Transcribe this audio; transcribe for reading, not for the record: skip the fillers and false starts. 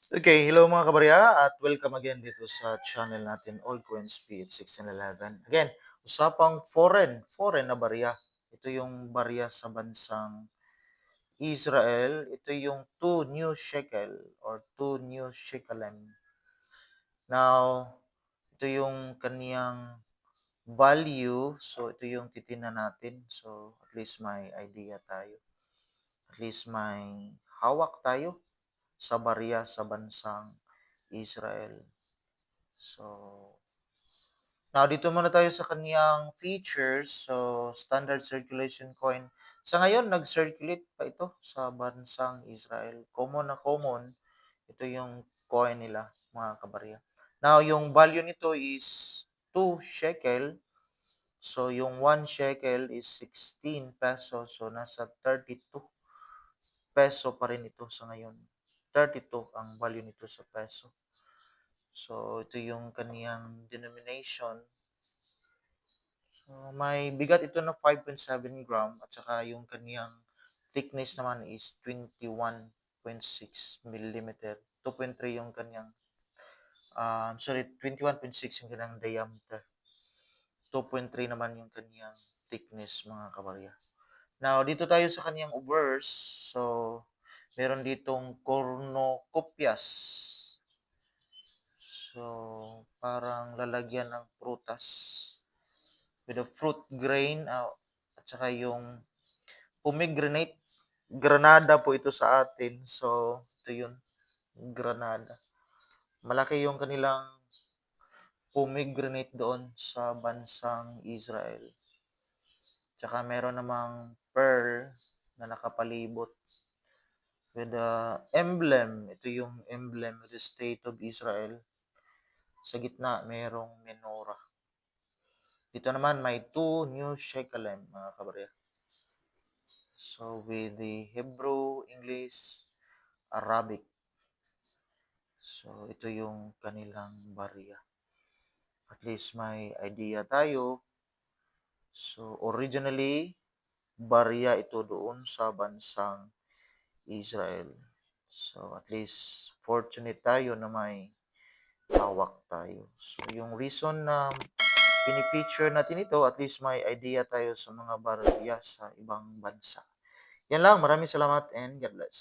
Okay, hello mga kabarya at welcome again dito sa channel natin All Coins Speed 1611. Again, usapang foreign na barya. Ito yung barya sa bansang Israel. Ito yung 2 new shekel or 2 new shekelem. Now, ito yung kaniyang value. So, ito yung titingnan natin. So, at least may idea tayo. At least may hawak tayo sa barya sa bansang Israel. So, now dito muna tayo sa kaniyang features. So, standard circulation coin. Sa ngayon, nag-circulate pa ito sa bansang Israel. Common na common. Ito yung coin nila, mga kabarya. Now, yung value nito is 2 shekel. So, yung 1 shekel is 16 pesos. So, nasa 32 peso pa rin ito sa ngayon. 32 ang value nito sa peso. So, ito yung kaniyang denomination. So, may bigat ito na 5.7 gram at saka yung kaniyang thickness naman is 21.6 millimeter. 2.3 yung kaniyang, 21.6 yung kaniyang diameter. 2.3 naman yung kaniyang thickness, mga kabarya. Now, dito tayo sa kaniyang obverse. So, meron ditong cornucopias. So, parang lalagyan ng prutas with a fruit grain at saka yung pomegranate. Granada po ito sa atin. So, ito yun, Granada. Malaki yung kanilang pomegranate doon sa bansang Israel. Tsaka meron namang pearl na nakapalibot with the emblem. Ito yung emblem of the State of Israel. Sa gitna, merong menorah. Dito naman may 2 new shekelem, mga kabarya. So, with the Hebrew, English, Arabic. So, ito yung kanilang barya. At least may idea tayo. So, originally, barya ito doon sa bansang Israel. So, at least fortunate tayo na may hawak tayo. So, yung reason na pinipicture natin ito, at least may idea tayo sa mga barya sa ibang bansa. Yan lang. Maraming salamat and God bless.